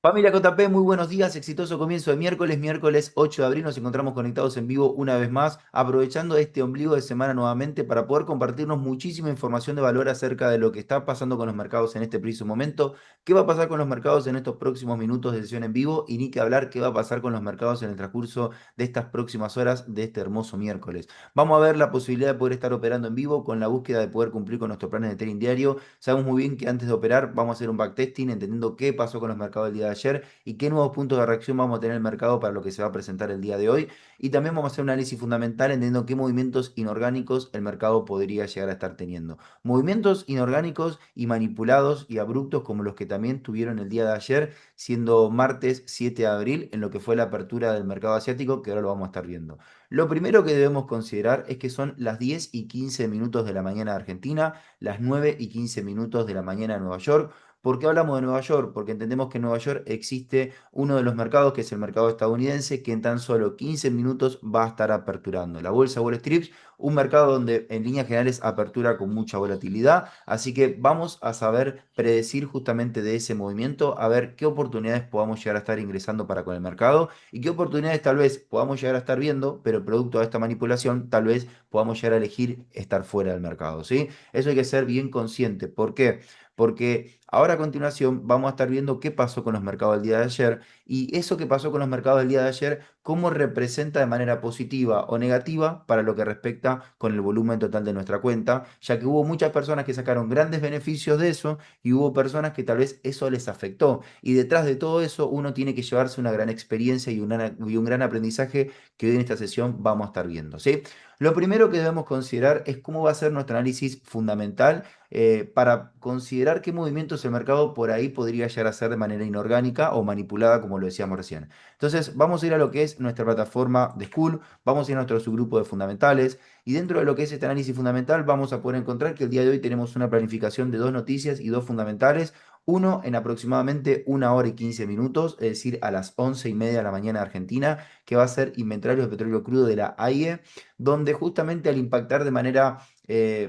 Familia JP, muy buenos días, exitoso comienzo de miércoles 8 de abril, nos encontramos conectados en vivo una vez más, aprovechando este ombligo de semana nuevamente para poder compartirnos muchísima información de valor acerca de lo que está pasando con los mercados en este preciso momento, qué va a pasar con los mercados en estos próximos minutos de sesión en vivo y ni que hablar qué va a pasar con los mercados en el transcurso de estas próximas horas de este hermoso miércoles. Vamos a ver la posibilidad de poder estar operando en vivo con la búsqueda de poder cumplir con nuestros planes de trading diario. Sabemos muy bien que antes de operar vamos a hacer un backtesting entendiendo qué pasó con los mercados el día de ayer y qué nuevos puntos de reacción vamos a tener en el mercado para lo que se va a presentar el día de hoy. Y también vamos a hacer un análisis fundamental entendiendo qué movimientos inorgánicos el mercado podría llegar a estar teniendo. Movimientos inorgánicos y manipulados y abruptos como los que también tuvieron el día de ayer, siendo martes 7 de abril, en lo que fue la apertura del mercado asiático, que ahora lo vamos a estar viendo. Lo primero que debemos considerar es que son las 10 y 15 minutos de la mañana de Argentina, las 9 y 15 minutos de la mañana de Nueva York. ¿Por qué hablamos de Nueva York? Porque entendemos que en Nueva York existe uno de los mercados, que es el mercado estadounidense, que en tan solo 15 minutos va a estar aperturando. La bolsa Wall Street, un mercado donde en líneas generales apertura con mucha volatilidad, así que vamos a saber predecir justamente de ese movimiento, a ver qué oportunidades podamos llegar a estar ingresando para con el mercado y qué oportunidades tal vez podamos llegar a estar viendo, pero producto de esta manipulación tal vez podamos llegar a elegir estar fuera del mercado, ¿sí? Eso hay que ser bien consciente. ¿Por qué? Porque ahora a continuación vamos a estar viendo qué pasó con los mercados del día de ayer y eso que pasó con los mercados del día de ayer, cómo representa de manera positiva o negativa para lo que respecta con el volumen total de nuestra cuenta, ya que hubo muchas personas que sacaron grandes beneficios de eso y hubo personas que tal vez eso les afectó. Y detrás de todo eso uno tiene que llevarse una gran experiencia y un gran aprendizaje que hoy en esta sesión vamos a estar viendo, ¿sí? Lo primero que debemos considerar es cómo va a ser nuestro análisis fundamental para considerar qué movimientos el mercado por ahí podría llegar a hacer de manera inorgánica o manipulada, como lo decíamos recién. Entonces, vamos a ir a lo que es nuestra plataforma de School, vamos a ir a nuestro subgrupo de fundamentales y dentro de lo que es este análisis fundamental vamos a poder encontrar que el día de hoy tenemos una planificación de dos noticias y dos fundamentales. Uno en aproximadamente 1 hora y 15 minutos, es decir, a las 11:30 de la mañana de Argentina, que va a ser inventarios de petróleo crudo de la AIE, donde justamente al impactar de manera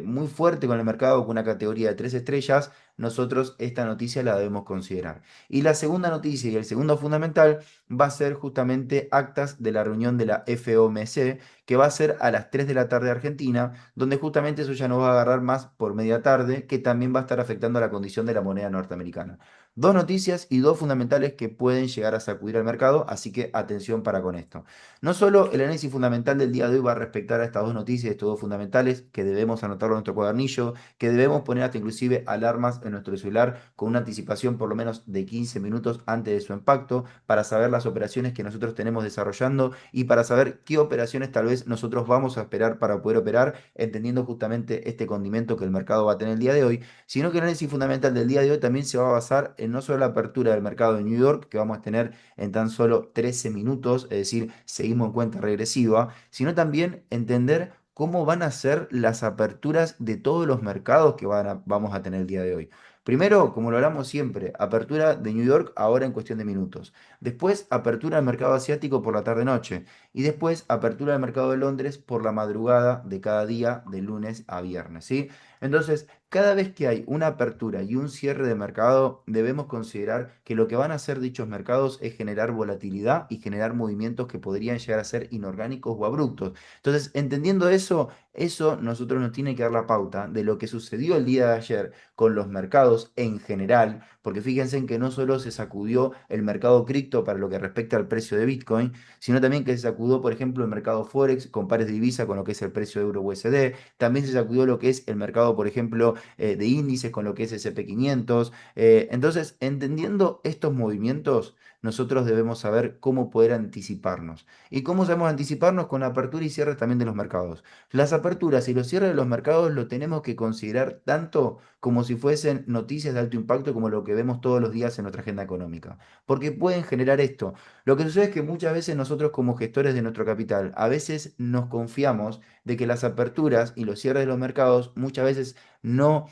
muy fuerte con el mercado, con una categoría de 3 estrellas, nosotros esta noticia la debemos considerar. Y la segunda noticia y el segundo fundamental va a ser justamente actas de la reunión de la FOMC, que va a ser a las 3 de la tarde Argentina, donde justamente eso ya nos va a agarrar más por media tarde, que también va a estar afectando a la condición de la moneda norteamericana. Dos noticias y dos fundamentales que pueden llegar a sacudir al mercado, así que atención para con esto. No solo el análisis fundamental del día de hoy va a respectar a estas dos noticias, estos dos fundamentales, que debemos anotarlo en nuestro cuadernillo, que debemos poner hasta inclusive alarmas en nuestro celular con una anticipación por lo menos de 15 minutos antes de su impacto, para saber las operaciones que nosotros tenemos desarrollando y para saber qué operaciones tal vez nosotros vamos a esperar para poder operar, entendiendo justamente este condimento que el mercado va a tener el día de hoy, sino que el análisis fundamental del día de hoy también se va a basar en no solo la apertura del mercado de New York, que vamos a tener en tan solo 13 minutos, es decir, seguimos en cuenta regresiva, sino también entender cómo van a ser las aperturas de todos los mercados que vamos a tener el día de hoy. Primero, como lo hablamos siempre, apertura de New York ahora en cuestión de minutos. Después, apertura del mercado asiático por la tarde-noche. Y después, apertura del mercado de Londres por la madrugada de cada día, de lunes a viernes, ¿sí? Entonces, cada vez que hay una apertura y un cierre de mercado, debemos considerar que lo que van a hacer dichos mercados es generar volatilidad y generar movimientos que podrían llegar a ser inorgánicos o abruptos. Entonces, entendiendo eso, eso nosotros nos tiene que dar la pauta de lo que sucedió el día de ayer con los mercados en general, porque fíjense en que no solo se sacudió el mercado cripto para lo que respecta al precio de Bitcoin, sino también que se sacudió, por ejemplo, el mercado Forex con pares de divisa con lo que es el precio de euro USD, también se sacudió lo que es el mercado, por ejemplo, de índices con lo que es SP 500. Entonces, entendiendo estos movimientos, nosotros debemos saber cómo poder anticiparnos. ¿Y cómo sabemos anticiparnos? Con apertura y cierre también de los mercados. Las aperturas y los cierres de los mercados lo tenemos que considerar tanto como si fuesen noticias de alto impacto como lo que vemos todos los días en nuestra agenda económica. Porque pueden generar esto. Lo que sucede es que muchas veces nosotros como gestores de nuestro capital, a veces nos confiamos de que las aperturas y los cierres de los mercados muchas veces no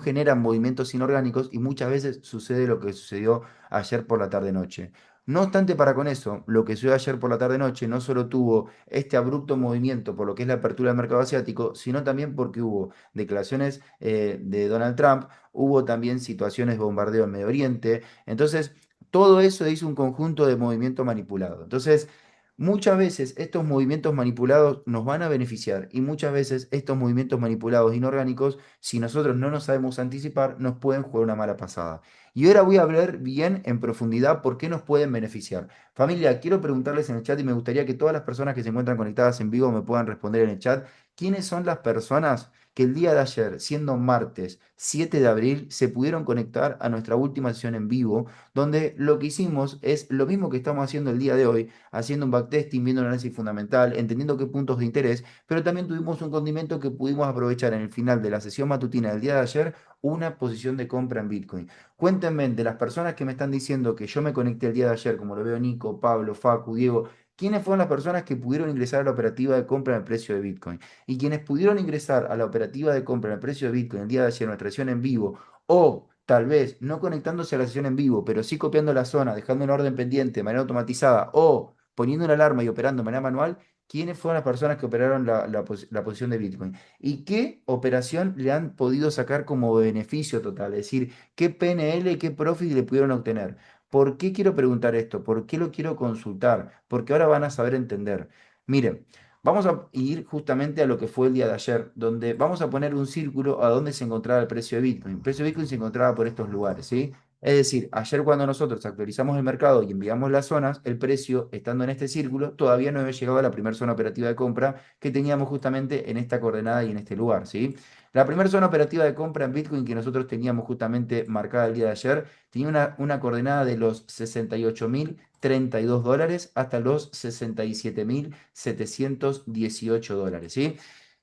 generan movimientos inorgánicos y muchas veces sucede lo que sucedió ayer por la tarde-noche. No obstante, para con eso, lo que sucedió ayer por la tarde-noche no solo tuvo este abrupto movimiento por lo que es la apertura del mercado asiático, sino también porque hubo declaraciones de Donald Trump, hubo también situaciones de bombardeo en Medio Oriente. Entonces, Todo eso es un conjunto de movimiento manipulado. Entonces, muchas veces estos movimientos manipulados nos van a beneficiar y muchas veces estos movimientos manipulados inorgánicos, si nosotros no nos sabemos anticipar, nos pueden jugar una mala pasada. Y ahora voy a hablar bien en profundidad por qué nos pueden beneficiar. Familia, quiero preguntarles en el chat y me gustaría que todas las personas que se encuentran conectadas en vivo me puedan responder en el chat. ¿Quiénes son las personas que el día de ayer, siendo martes 7 de abril, se pudieron conectar a nuestra última sesión en vivo, donde lo que hicimos es lo mismo que estamos haciendo el día de hoy, haciendo un backtesting, viendo un análisis fundamental, entendiendo qué puntos de interés, pero también tuvimos un condimento que pudimos aprovechar en el final de la sesión matutina del día de ayer, una posición de compra en Bitcoin. Cuéntenme de las personas que me están diciendo que yo me conecté el día de ayer, como lo veo Nico, Pablo, Facu, Diego, ¿quiénes fueron las personas que pudieron ingresar a la operativa de compra en el precio de Bitcoin? Y quienes pudieron ingresar a la operativa de compra en el precio de Bitcoin el día de ayer en nuestra sesión en vivo, o tal vez no conectándose a la sesión en vivo, pero sí copiando la zona, dejando una orden pendiente de manera automatizada, o poniendo una alarma y operando de manera manual, ¿quiénes fueron las personas que operaron la posición de Bitcoin? ¿Y qué operación le han podido sacar como beneficio total? Es decir, ¿qué PNL, qué profit le pudieron obtener? ¿Por qué quiero preguntar esto? ¿Por qué lo quiero consultar? Porque ahora van a saber entender. Miren, vamos a ir justamente a lo que fue el día de ayer, donde vamos a poner un círculo a donde se encontraba el precio de Bitcoin. El precio de Bitcoin se encontraba por estos lugares, ¿sí? Es decir, ayer cuando nosotros actualizamos el mercado y enviamos las zonas, el precio, estando en este círculo, todavía no había llegado a la primera zona operativa de compra que teníamos justamente en esta coordenada y en este lugar, ¿sí? La primera zona operativa de compra en Bitcoin que nosotros teníamos justamente marcada el día de ayer tenía una coordenada de los 68.032 dólares hasta los 67.718 dólares, ¿sí?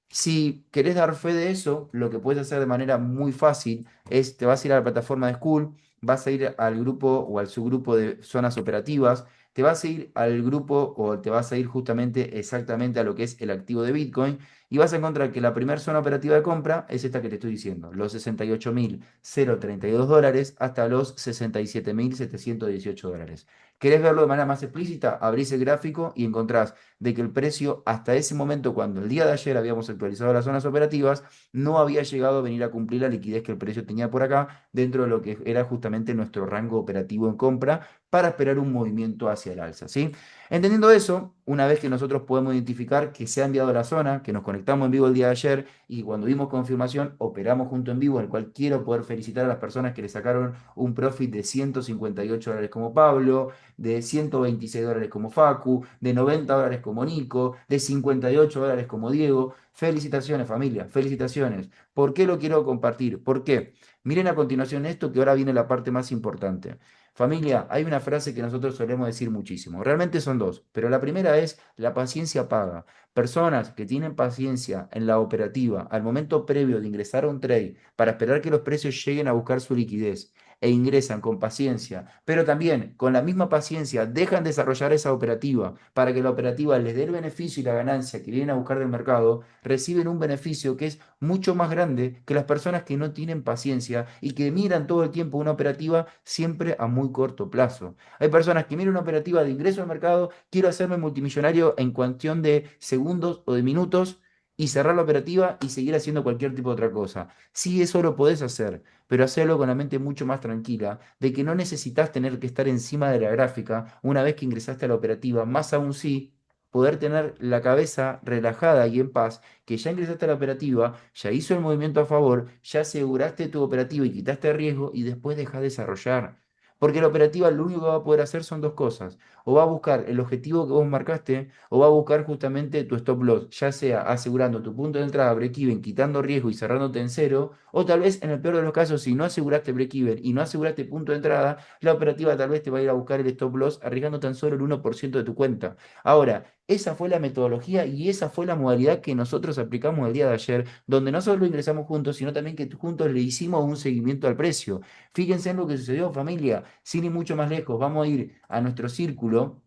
Si querés dar fe de eso, lo que puedes hacer de manera muy fácil es, te vas a ir a la plataforma de School, vas a ir al grupo o al subgrupo de zonas operativas, te vas a ir al grupo o te vas a ir justamente exactamente a lo que es el activo de Bitcoin y vas a encontrar que la primera zona operativa de compra es esta que te estoy diciendo, los 68.032 dólares hasta los 67.718 dólares. ¿Querés verlo de manera más explícita? Abrís el gráfico y encontrás de que el precio hasta ese momento, cuando el día de ayer habíamos actualizado las zonas operativas, no había llegado a venir a cumplir la liquidez que el precio tenía por acá dentro de lo que era justamente nuestro rango operativo en compra para esperar un movimiento hacia el alza, ¿sí? Entendiendo eso, una vez que nosotros podemos identificar que se ha enviado a la zona, que nos conectamos en vivo el día de ayer y cuando dimos confirmación operamos junto en vivo, en el cual quiero poder felicitar a las personas que le sacaron un profit de 158 dólares como Pablo, de 126 dólares como Facu, de 90 dólares como Nico, de 58 dólares como Diego. Felicitaciones familia, felicitaciones. ¿Por qué lo quiero compartir? ¿Por qué? Miren a continuación esto que ahora viene la parte más importante. Familia, hay una frase que nosotros solemos decir muchísimo. Realmente son dos, pero la primera es la paciencia paga. Personas que tienen paciencia en la operativa al momento previo de ingresar a un trade para esperar que los precios lleguen a buscar su liquidez e ingresan con paciencia, pero también con la misma paciencia dejan desarrollar esa operativa para que la operativa les dé el beneficio y la ganancia que vienen a buscar del mercado, reciben un beneficio que es mucho más grande que las personas que no tienen paciencia y que miran todo el tiempo una operativa siempre a muy corto plazo. Hay personas que miran una operativa de ingreso al mercado, quiero hacerme multimillonario en cuestión de segundos o de minutos y cerrar la operativa y seguir haciendo cualquier tipo de otra cosa. Sí, eso lo podés hacer, pero hacerlo con la mente mucho más tranquila, de que no necesitas tener que estar encima de la gráfica una vez que ingresaste a la operativa, más aún sí, poder tener la cabeza relajada y en paz, que ya ingresaste a la operativa, ya hizo el movimiento a favor, ya aseguraste tu operativa y quitaste riesgo y después dejas de desarrollar. Porque la operativa lo único que va a poder hacer son dos cosas. O va a buscar el objetivo que vos marcaste, o va a buscar justamente tu stop loss, ya sea asegurando tu punto de entrada break-even, quitando riesgo y cerrándote en cero, o tal vez en el peor de los casos, si no aseguraste break-even y no aseguraste punto de entrada, la operativa tal vez te va a ir a buscar el stop loss arriesgando tan solo el 1% de tu cuenta. Ahora, esa fue la metodología y esa fue la modalidad que nosotros aplicamos el día de ayer, donde no solo ingresamos juntos, sino también que juntos le hicimos un seguimiento al precio. Fíjense en lo que sucedió, familia, sin ir mucho más lejos, vamos a ir a nuestro círculo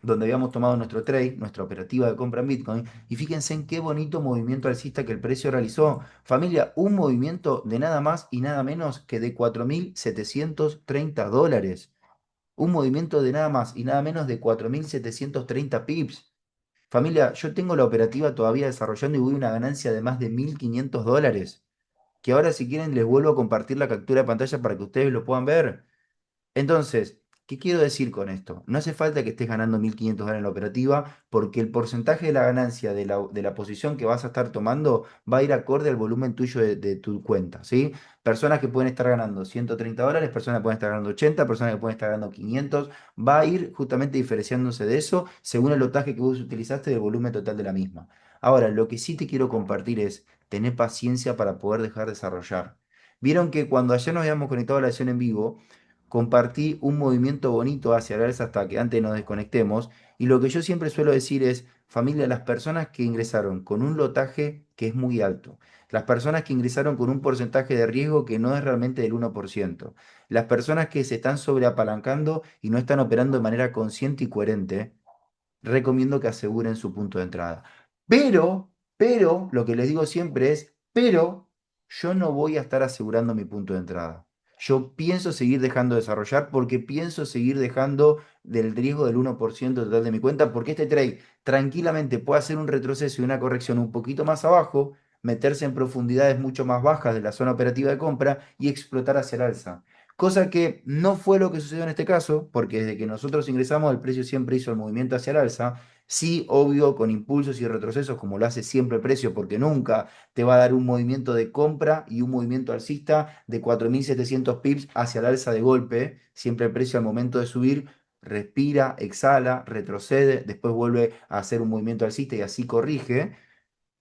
donde habíamos tomado nuestro trade, nuestra operativa de compra en Bitcoin, y fíjense en qué bonito movimiento alcista que el precio realizó. Familia, un movimiento de nada más y nada menos que de 4.730 dólares. Un movimiento de nada más y nada menos de 4.730 pips. Familia, yo tengo la operativa todavía desarrollando y voy a una ganancia de más de 1.500 dólares. Que ahora si quieren les vuelvo a compartir la captura de pantalla para que ustedes lo puedan ver. Entonces, ¿Qué quiero decir con esto? No hace falta que estés ganando $1.500 en la operativa porque el porcentaje de la ganancia de la posición que vas a estar tomando va a ir acorde al volumen tuyo de tu cuenta, ¿sí? Personas que pueden estar ganando $130, personas que pueden estar ganando 80, personas que pueden estar ganando 500, va a ir justamente diferenciándose de eso según el lotaje que vos utilizaste del volumen total de la misma. Ahora, lo que sí te quiero compartir es tener paciencia para poder dejar desarrollar. Vieron que cuando ayer nos habíamos conectado a la sesión en vivo, compartí un movimiento bonito hacia la alza hasta que antes nos desconectemos. Y lo que yo siempre suelo decir es, familia, las personas que ingresaron con un lotaje que es muy alto, las personas que ingresaron con un porcentaje de riesgo que no es realmente del 1%, las personas que se están sobreapalancando y no están operando de manera consciente y coherente, recomiendo que aseguren su punto de entrada. Lo que les digo siempre es, pero yo no voy a estar asegurando mi punto de entrada. Yo pienso seguir dejando desarrollar porque pienso seguir dejando del riesgo del 1% total de mi cuenta, porque este trade tranquilamente puede hacer un retroceso y una corrección un poquito más abajo, meterse en profundidades mucho más bajas de la zona operativa de compra y explotar hacia el alza. Cosa que no fue lo que sucedió en este caso, porque desde que nosotros ingresamos el precio siempre hizo el movimiento hacia el alza. Sí, obvio, con impulsos y retrocesos, como lo hace siempre el precio, porque nunca te va a dar un movimiento de compra y un movimiento alcista de 4.700 pips hacia el alza de golpe. Siempre el precio al momento de subir respira, exhala, retrocede, después vuelve a hacer un movimiento alcista y así corrige.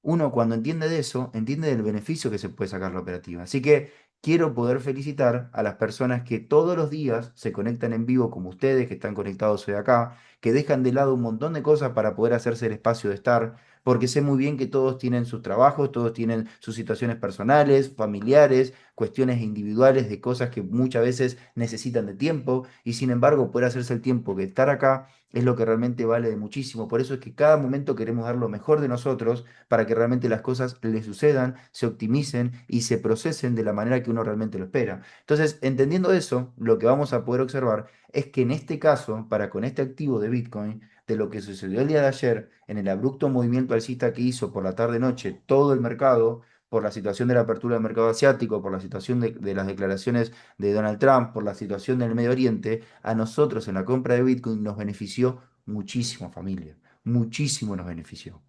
Uno cuando entiende de eso, entiende del beneficio que se puede sacar la operativa. Así que quiero poder felicitar a las personas que todos los días se conectan en vivo, como ustedes, que están conectados hoy acá, que dejan de lado un montón de cosas para poder hacerse el espacio de estar, porque sé muy bien que todos tienen sus trabajos, todos tienen sus situaciones personales, familiares, cuestiones individuales de cosas que muchas veces necesitan de tiempo, y sin embargo poder hacerse el tiempo que estar acá es lo que realmente vale de muchísimo. Por eso es que cada momento queremos dar lo mejor de nosotros para que realmente las cosas le sucedan, se optimicen y se procesen de la manera que uno realmente lo espera. Entonces, entendiendo eso, lo que vamos a poder observar es que en este caso, para con este activo de Bitcoin, de lo que sucedió el día de ayer, en el abrupto movimiento alcista que hizo por la tarde-noche todo el mercado, por la situación de la apertura del mercado asiático, por la situación de las declaraciones de Donald Trump, por la situación del Medio Oriente, a nosotros en la compra de Bitcoin nos benefició muchísimo, familia. Muchísimo nos benefició.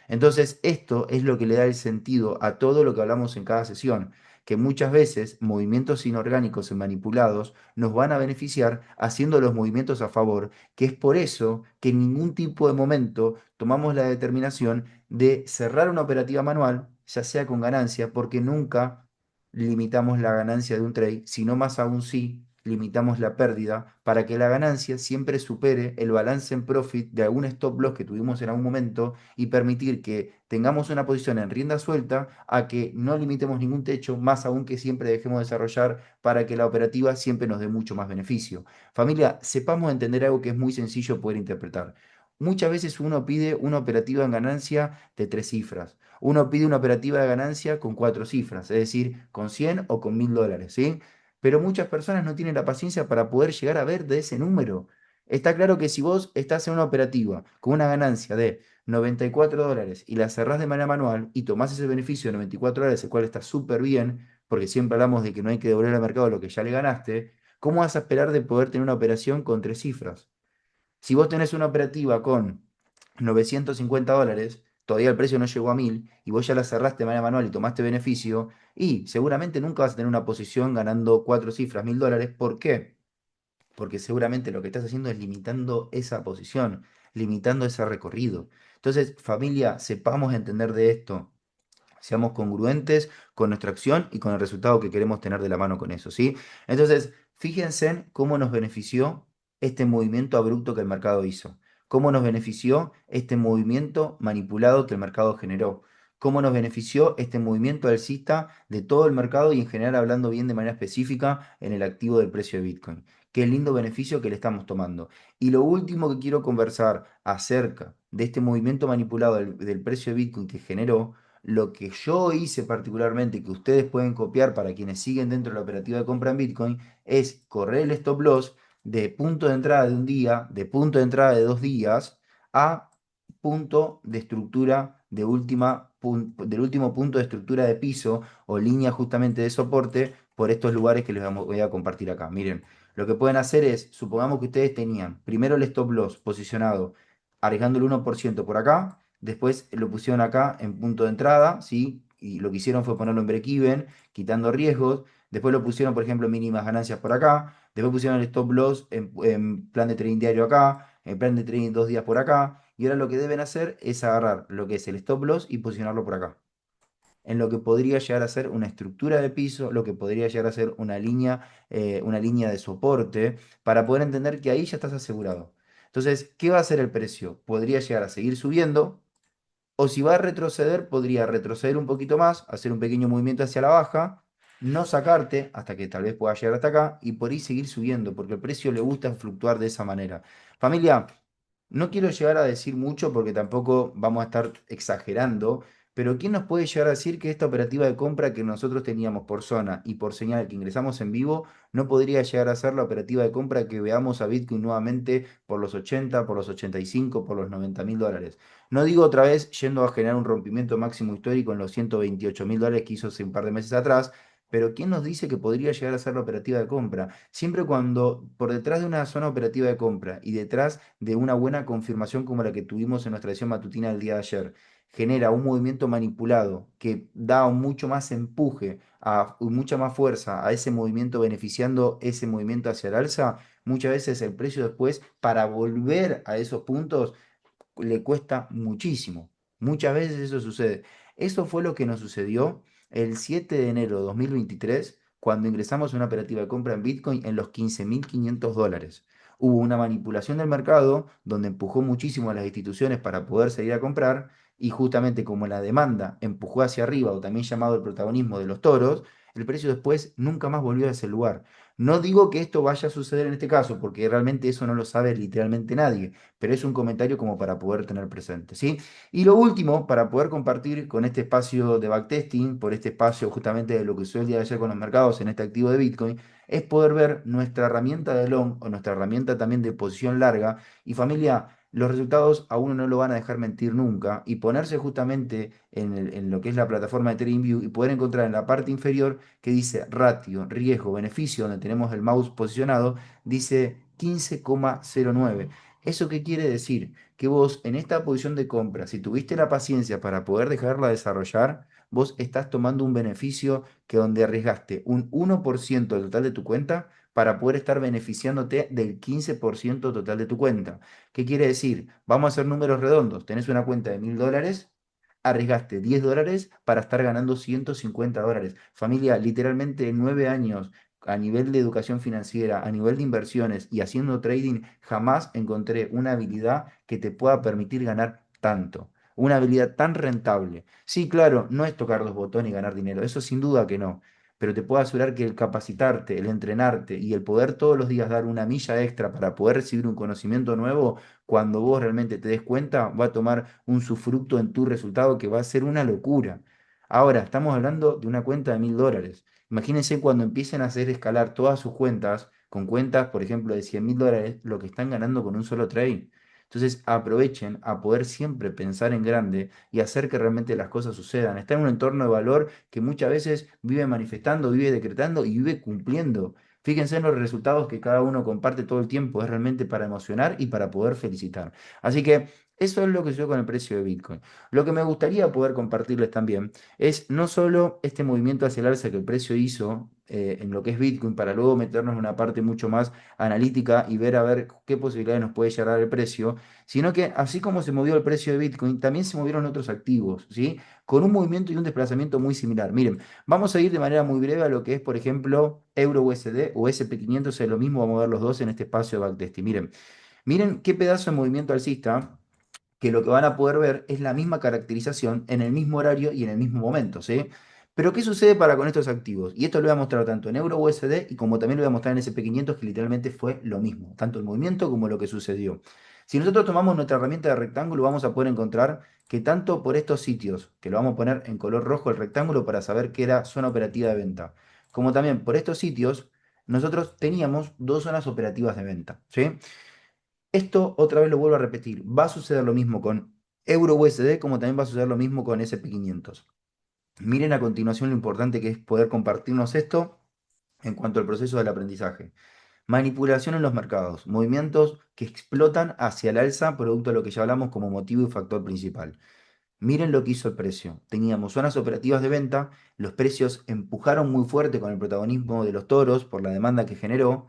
Entonces, esto es lo que le da el sentido a todo lo que hablamos en cada sesión, que muchas veces movimientos inorgánicos y manipulados nos van a beneficiar haciendo los movimientos a favor, que es por eso que en ningún tipo de momento tomamos la determinación de cerrar una operativa manual, ya sea con ganancia, porque nunca limitamos la ganancia de un trade, sino más aún sí limitamos la pérdida para que la ganancia siempre supere el balance en profit de algún stop loss que tuvimos en algún momento y permitir que tengamos una posición en rienda suelta a que no limitemos ningún techo, más aún que siempre dejemos desarrollar para que la operativa siempre nos dé mucho más beneficio. Familia, sepamos entender algo que es muy sencillo poder interpretar. Muchas veces uno pide una operativa en ganancia de 3 cifras. Uno pide una operativa de ganancia con 4 cifras, es decir, con 100 o con $1.000, ¿sí? Pero muchas personas no tienen la paciencia para poder llegar a ver de ese número. Está claro que si vos estás en una operativa con una ganancia de $94 y la cerrás de manera manual y tomás ese beneficio de $94, el cual está súper bien, porque siempre hablamos de que no hay que devolver al mercado lo que ya le ganaste, ¿cómo vas a esperar de poder tener una operación con 3 cifras? Si vos tenés una operativa con $950, todavía el precio no llegó a 1.000 y vos ya la cerraste de manera manual y tomaste beneficio, y seguramente nunca vas a tener una posición ganando 4 cifras, $1.000. ¿Por qué? Porque seguramente lo que estás haciendo es limitando esa posición, limitando ese recorrido. Entonces, familia, sepamos entender de esto, seamos congruentes con nuestra acción y con el resultado que queremos tener de la mano con eso, ¿sí? Entonces, fíjense en cómo nos benefició este movimiento abrupto que el mercado hizo, cómo nos benefició este movimiento manipulado que el mercado generó, cómo nos benefició este movimiento alcista de todo el mercado y en general hablando bien de manera específica en el activo del precio de Bitcoin. Qué lindo beneficio que le estamos tomando. Y lo último que quiero conversar acerca de este movimiento manipulado del precio de Bitcoin que generó, lo que yo hice particularmente, que ustedes pueden copiar para quienes siguen dentro de la operativa de compra en Bitcoin, es correr el stop loss de punto de entrada de un día, de punto de entrada de 2 días, a punto de estructura de del último punto de estructura de piso o línea justamente de soporte por estos lugares que les voy a compartir acá. Miren, Lo que pueden hacer es, supongamos que ustedes tenían primero el stop loss posicionado arriesgando el 1% por acá, después lo pusieron acá en punto de entrada, ¿sí? Y lo que hicieron fue ponerlo en break-even, quitando riesgos. Después lo pusieron, por ejemplo, en mínimas ganancias por acá. Después pusieron el stop loss en plan de trading diario acá, en plan de trading 2 días por acá. Y ahora lo que deben hacer es agarrar lo que es el stop loss y posicionarlo por acá. En lo que podría llegar a ser una estructura de piso, lo que podría llegar a ser una línea de soporte, para poder entender que ahí ya estás asegurado. Entonces, ¿qué va a hacer el precio? Podría llegar a seguir subiendo, o si va a retroceder, podría retroceder un poquito más, hacer un pequeño movimiento hacia la baja, no sacarte hasta que tal vez pueda llegar hasta acá y por ahí seguir subiendo, porque el precio le gusta fluctuar de esa manera. Familia, no quiero llegar a decir mucho porque tampoco vamos a estar exagerando, pero ¿quién nos puede llegar a decir que esta operativa de compra que nosotros teníamos por zona y por señal que ingresamos en vivo no podría llegar a ser la operativa de compra que veamos a Bitcoin nuevamente por los 80, por los 85, por los 90.000 dólares? No digo otra vez yendo a generar un rompimiento máximo histórico en los 128.000 dólares que hizo hace un par de meses atrás, pero ¿quién nos dice que podría llegar a ser la operativa de compra? Siempre cuando por detrás de una zona operativa de compra y detrás de una buena confirmación como la que tuvimos en nuestra edición matutina del día de ayer, genera un movimiento manipulado que da mucho más empuje, mucha más fuerza a ese movimiento, beneficiando ese movimiento hacia el alza, muchas veces el precio después, para volver a esos puntos, le cuesta muchísimo. Muchas veces eso sucede. Eso fue lo que nos sucedió el 7 de enero de 2023 cuando ingresamos a una operativa de compra en Bitcoin en los 15.500 dólares. Hubo una manipulación del mercado donde empujó muchísimo a las instituciones para poder salir a comprar y justamente como la demanda empujó hacia arriba o también llamado el protagonismo de los toros, el precio después nunca más volvió a ese lugar. No digo que esto vaya a suceder en este caso porque realmente eso no lo sabe literalmente nadie, pero es un comentario como para poder tener presente, ¿sí? Y lo último, para poder compartir con este espacio de backtesting, por este espacio justamente de lo que sucedió el día de ayer con los mercados en este activo de Bitcoin, es poder ver nuestra herramienta de long o nuestra herramienta también de posición larga. Y familia, los resultados a uno no lo van a dejar mentir nunca y ponerse justamente en lo que es la plataforma de TradingView y poder encontrar en la parte inferior que dice ratio, riesgo, beneficio, donde tenemos el mouse posicionado, dice 15,09. ¿Eso qué quiere decir? Que vos en esta posición de compra, si tuviste la paciencia para poder dejarla desarrollar, vos estás tomando un beneficio que donde arriesgaste un 1% del total de tu cuenta para poder estar beneficiándote del 15% total de tu cuenta. ¿Qué quiere decir? Vamos a hacer números redondos. Tenés una cuenta de 1.000 dólares, arriesgaste 10 dólares para estar ganando 150 dólares. Familia, literalmente en 9 años a nivel de educación financiera, a nivel de inversiones y haciendo trading, jamás encontré una habilidad que te pueda permitir ganar tanto. Una habilidad tan rentable. Sí, claro, no es tocar los botones y ganar dinero, eso sin duda que no. Pero te puedo asegurar que el capacitarte, el entrenarte y el poder todos los días dar una milla extra para poder recibir un conocimiento nuevo, cuando vos realmente te des cuenta, va a tomar un sufructo en tu resultado que va a ser una locura. Ahora, estamos hablando de una cuenta de 1.000 dólares. Imagínense cuando empiecen a hacer escalar todas sus cuentas, con cuentas, por ejemplo, de 100.000 dólares, lo que están ganando con un solo trade. Entonces aprovechen a poder siempre pensar en grande y hacer que realmente las cosas sucedan. Está en un entorno de valor que muchas veces vive manifestando, vive decretando y vive cumpliendo. Fíjense en los resultados que cada uno comparte todo el tiempo. Es realmente para emocionar y para poder felicitar. Así que eso es lo que sucedió con el precio de Bitcoin. Lo que me gustaría poder compartirles también es no solo este movimiento hacia el alza que el precio hizo en lo que es Bitcoin, para luego meternos en una parte mucho más analítica y ver a ver qué posibilidades nos puede llegar a dar el precio, sino que así como se movió el precio de Bitcoin, también se movieron otros activos, ¿sí? Con un movimiento y un desplazamiento muy similar. Miren, vamos a ir de manera muy breve a lo que es, por ejemplo, Euro USD o SP500, es lo mismo, vamos a ver los dos en este espacio de backtesting. Miren qué pedazo de movimiento alcista, que lo que van a poder ver es la misma caracterización en el mismo horario y en el mismo momento, ¿sí? Pero ¿qué sucede para con estos activos? Y esto lo voy a mostrar tanto en Euro USD y como también lo voy a mostrar en SP500, que literalmente fue lo mismo, tanto el movimiento como lo que sucedió. Si nosotros tomamos nuestra herramienta de rectángulo, vamos a poder encontrar que tanto por estos sitios, que lo vamos a poner en color rojo el rectángulo para saber que era zona operativa de venta, como también por estos sitios, nosotros teníamos dos zonas operativas de venta, ¿sí? Esto otra vez lo vuelvo a repetir. Va a suceder lo mismo con Euro USD como también va a suceder lo mismo con SP500. Miren a continuación lo importante que es poder compartirnos esto en cuanto al proceso del aprendizaje. Manipulación en los mercados, movimientos que explotan hacia el alza, producto de lo que ya hablamos como motivo y factor principal. Miren lo que hizo el precio. Teníamos zonas operativas de venta, los precios empujaron muy fuerte con el protagonismo de los toros por la demanda que generó.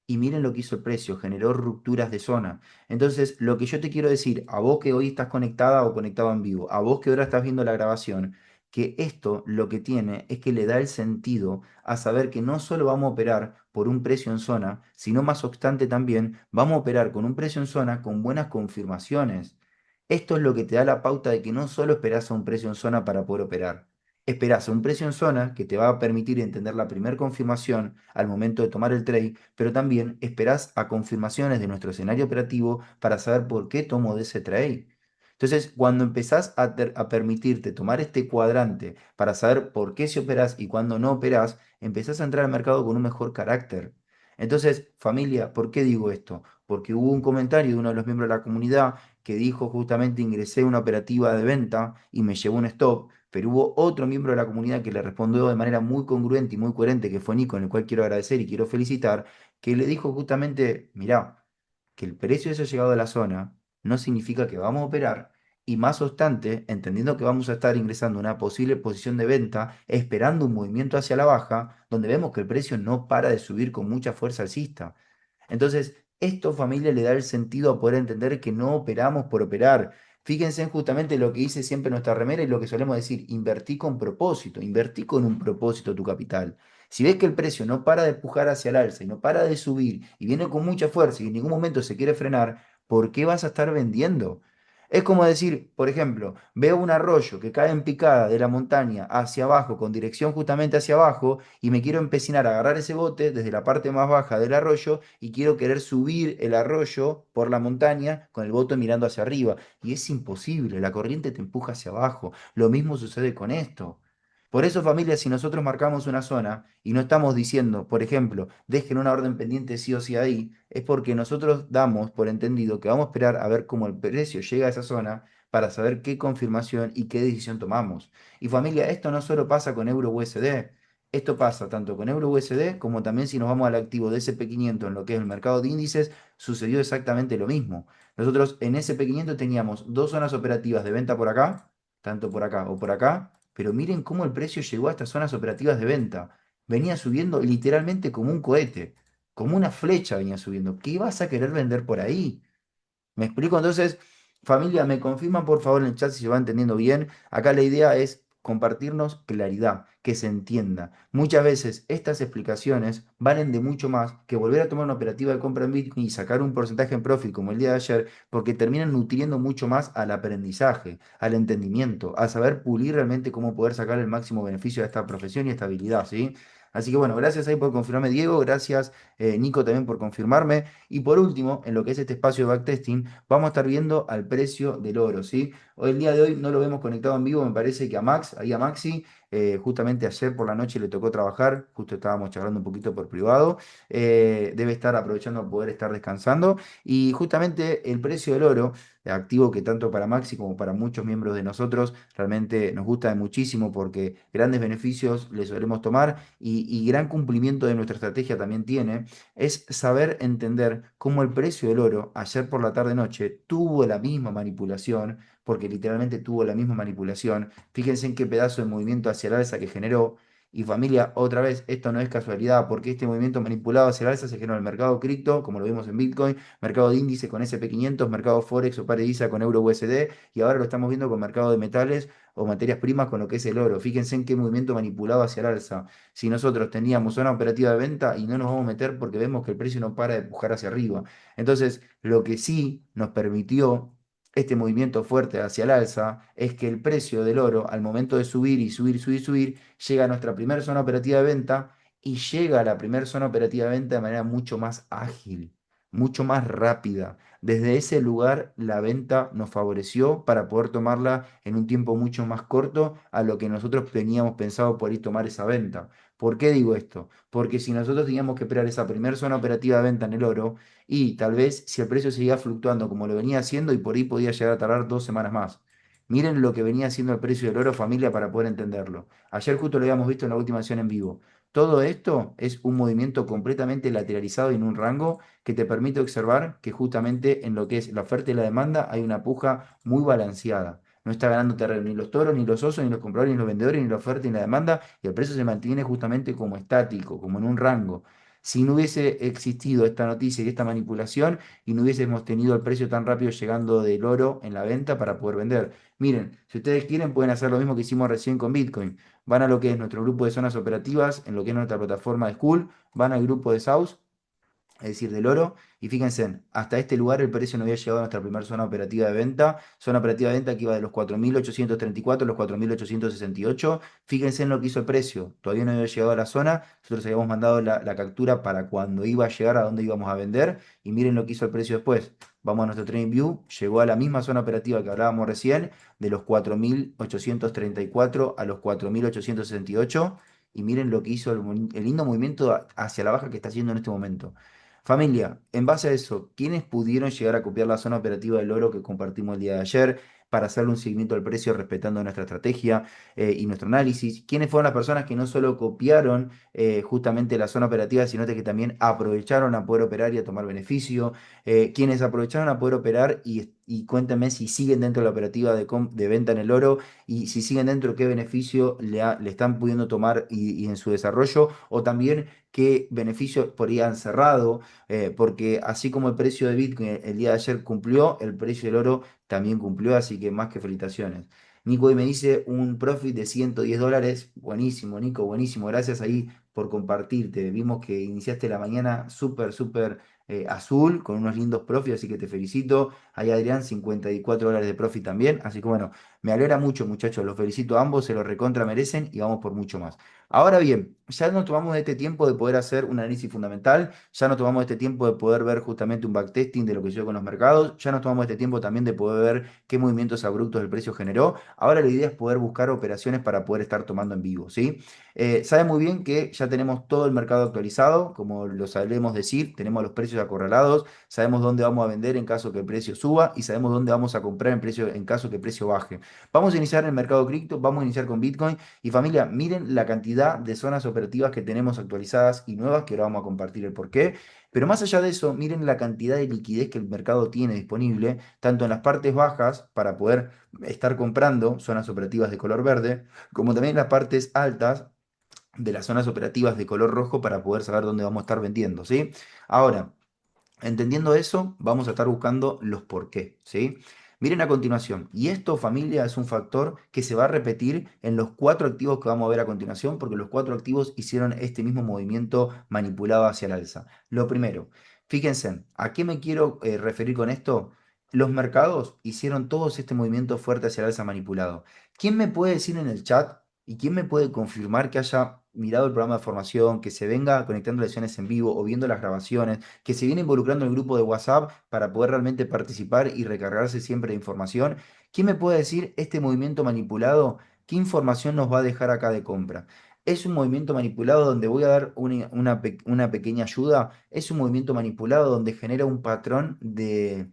Y miren lo que hizo el precio, generó rupturas de zona. Entonces, lo que yo te quiero decir, a vos que hoy estás conectada o conectado en vivo, a vos que ahora estás viendo la grabación, que esto lo que tiene es que le da el sentido a saber que no solo vamos a operar por un precio en zona, sino más obstante también vamos a operar con un precio en zona con buenas confirmaciones. Esto es lo que te da la pauta de que no solo esperás a un precio en zona para poder operar. Esperás a un precio en zona que te va a permitir entender la primera confirmación al momento de tomar el trade, pero también esperás a confirmaciones de nuestro escenario operativo para saber por qué tomo de ese trade. Entonces, cuando empezás a permitirte tomar este cuadrante para saber por qué si operás y cuándo no operás, empezás a entrar al mercado con un mejor carácter. Entonces, familia, ¿por qué digo esto? Porque hubo un comentario de uno de los miembros de la comunidad que dijo justamente ingresé a una operativa de venta y me llevó un stop, pero hubo otro miembro de la comunidad que le respondió de manera muy congruente y muy coherente, que fue Nico, en el cual quiero agradecer y quiero felicitar, que le dijo justamente, mirá, que el precio haya llegado a la zona no significa que vamos a operar, y más obstante, entendiendo que vamos a estar ingresando a una posible posición de venta, esperando un movimiento hacia la baja, donde vemos que el precio no para de subir con mucha fuerza alcista. Entonces, esto, familia, le da el sentido a poder entender que no operamos por operar. Fíjense en justamente lo que dice siempre nuestra remera y lo que solemos decir, invertí con propósito, invertí con un propósito tu capital. Si ves que el precio no para de empujar hacia el alza y no para de subir y viene con mucha fuerza y en ningún momento se quiere frenar, ¿por qué vas a estar vendiendo? Es como decir, por ejemplo, veo un arroyo que cae en picada de la montaña hacia abajo, con dirección justamente hacia abajo, y me quiero empecinar a agarrar ese bote desde la parte más baja del arroyo y quiero querer subir el arroyo por la montaña con el bote mirando hacia arriba. Y es imposible, la corriente te empuja hacia abajo. Lo mismo sucede con esto. Por eso, familia, si nosotros marcamos una zona y no estamos diciendo, por ejemplo, dejen una orden pendiente sí o sí ahí, es porque nosotros damos por entendido que vamos a esperar a ver cómo el precio llega a esa zona para saber qué confirmación y qué decisión tomamos. Y familia, esto no solo pasa con Euro USD, esto pasa tanto con Euro USD como también si nos vamos al activo de SP500 en lo que es el mercado de índices, sucedió exactamente lo mismo. Nosotros en SP500 teníamos dos zonas operativas de venta por acá, tanto por acá o por acá, pero miren cómo el precio llegó a estas zonas operativas de venta. Venía subiendo literalmente como un cohete, como una flecha venía subiendo. ¿Qué vas a querer vender por ahí? ¿Me explico? Entonces, familia, me confirman por favor en el chat si se va entendiendo bien. Acá la idea es compartirnos claridad, que se entienda. Muchas veces estas explicaciones valen de mucho más que volver a tomar una operativa de compra en Bitcoin y sacar un porcentaje en profit como el día de ayer, porque terminan nutriendo mucho más al aprendizaje, al entendimiento, a saber pulir realmente cómo poder sacar el máximo beneficio de esta profesión y esta habilidad, ¿sí? Así que bueno, gracias ahí por confirmarme, Diego. Gracias, Nico, también por confirmarme. Y por último, en lo que es este espacio de backtesting, vamos a estar viendo al precio del oro, ¿sí? Hoy, el día de hoy no lo vemos conectado en vivo, me parece que a Max, ahí a Maxi, justamente ayer por la noche le tocó trabajar, justo estábamos charlando un poquito por privado, debe estar aprovechando a poder estar descansando. Y justamente el precio del oro, activo que tanto para Maxi como para muchos miembros de nosotros realmente nos gusta muchísimo porque grandes beneficios le solemos tomar y gran cumplimiento de nuestra estrategia también tiene es saber entender cómo el precio del oro ayer por la tarde-noche tuvo la misma manipulación, porque literalmente tuvo la misma manipulación. Fíjense en qué pedazo de movimiento hacia el alza que generó. Y familia, otra vez, esto no es casualidad, porque este movimiento manipulado hacia el alza se generó en el mercado cripto, como lo vimos en Bitcoin, mercado de índice con SP500, mercado Forex o Paredisa con Euro USD, y ahora lo estamos viendo con mercado de metales o materias primas con lo que es el oro. Fíjense en qué movimiento manipulado hacia el alza. Si nosotros teníamos una operativa de venta y no nos vamos a meter porque vemos que el precio no para de empujar hacia arriba. Entonces, lo que sí nos permitió este movimiento fuerte hacia el alza es que el precio del oro, al momento de subir y subir, subir, subir, llega a nuestra primera zona operativa de venta y llega a la primera zona operativa de venta de manera mucho más ágil, mucho más rápida. Desde ese lugar la venta nos favoreció para poder tomarla en un tiempo mucho más corto a lo que nosotros teníamos pensado por ir tomar esa venta. ¿Por qué digo esto? Porque si nosotros teníamos que esperar esa primera zona operativa de venta en el oro y tal vez si el precio seguía fluctuando como lo venía haciendo y por ahí podía llegar a tardar 2 semanas más. Miren lo que venía haciendo el precio del oro, familia, para poder entenderlo. Ayer justo lo habíamos visto en la última sesión en vivo. Todo esto es un movimiento completamente lateralizado y en un rango que te permite observar que justamente en lo que es la oferta y la demanda hay una puja muy balanceada. No está ganando terreno ni los toros, ni los osos, ni los compradores, ni los vendedores, ni la oferta ni la demanda, y el precio se mantiene justamente como estático, como en un rango. Si no hubiese existido esta noticia y esta manipulación, y no hubiésemos tenido el precio tan rápido llegando del oro en la venta para poder vender. Miren, si ustedes quieren, pueden hacer lo mismo que hicimos recién con Bitcoin. Van a lo que es nuestro grupo de zonas operativas, en lo que es nuestra plataforma de School, van al grupo de South, es decir, del oro. Y fíjense, hasta este lugar el precio no había llegado a nuestra primera zona operativa de venta que iba de los 4.834 a los 4.868. Fíjense en lo que hizo el precio, todavía no había llegado a la zona, nosotros habíamos mandado la captura para cuando iba a llegar a dónde íbamos a vender, y miren lo que hizo el precio después. Vamos a nuestro trading view, llegó a la misma zona operativa que hablábamos recién, de los 4.834 a los 4.868, y miren lo que hizo el lindo movimiento hacia la baja que está haciendo en este momento. Familia, en base a eso, ¿quiénes pudieron llegar a copiar la zona operativa del oro que compartimos el día de ayer para hacerle un seguimiento al precio respetando nuestra estrategia y nuestro análisis? ¿Quiénes fueron las personas que no solo copiaron justamente la zona operativa, sino que también aprovecharon a poder operar y a tomar beneficio? ¿Quiénes aprovecharon a poder operar y cuéntame si siguen dentro de la operativa de venta en el oro y si siguen dentro, qué beneficio le están pudiendo tomar y en su desarrollo, o también qué beneficios por ahí han cerrado, porque así como el precio de Bitcoin el día de ayer cumplió, el precio del oro también cumplió, así que más que felicitaciones. Nico hoy me dice un profit de $110. Buenísimo, Nico, buenísimo. Gracias ahí por compartirte. Vimos que iniciaste la mañana súper, súper azul, con unos lindos profits, así que te felicito. Ahí Adrián, $54 de profit también. Así que bueno, me alegra mucho, muchachos. Los felicito a ambos, se los recontra merecen y vamos por mucho más. Ahora bien, ya nos tomamos este tiempo de poder hacer un análisis fundamental, ya nos tomamos este tiempo de poder ver justamente un backtesting de lo que sucedió con los mercados, ya nos tomamos este tiempo también de poder ver qué movimientos abruptos el precio generó. Ahora la idea es poder buscar operaciones para poder estar tomando en vivo, ¿sí? Sabe muy bien que ya tenemos todo el mercado actualizado, como lo sabemos decir, tenemos los precios acorralados, sabemos dónde vamos a vender en caso que el precio suba y sabemos dónde vamos a comprar en caso que el precio baje. Vamos a iniciar en el mercado cripto, vamos a iniciar con Bitcoin. Y familia, miren la cantidad de zonas operativas que tenemos actualizadas y nuevas, que ahora vamos a compartir el porqué. Pero más allá de eso, miren la cantidad de liquidez que el mercado tiene disponible, tanto en las partes bajas para poder estar comprando zonas operativas de color verde, como también en las partes altas de las zonas operativas de color rojo para poder saber dónde vamos a estar vendiendo, ¿sí? Ahora, entendiendo eso, vamos a estar buscando los por qué, ¿sí? Miren a continuación, y esto, familia, es un factor que se va a repetir en los cuatro activos que vamos a ver a continuación, porque los cuatro activos hicieron este mismo movimiento manipulado hacia el alza. Lo primero, fíjense, ¿a qué me quiero referir con esto? Los mercados hicieron todos este movimiento fuerte hacia el alza manipulado. ¿Quién me puede decir en el chat y quién me puede confirmar que haya mirado el programa de formación, que se venga conectando lecciones en vivo o viendo las grabaciones, que se viene involucrando en el grupo de WhatsApp para poder realmente participar y recargarse siempre de información? ¿Quién me puede decir este movimiento manipulado? ¿Qué información nos va a dejar acá de compra? ¿Es un movimiento manipulado donde voy a dar una pequeña ayuda? ¿Es un movimiento manipulado donde genera un patrón de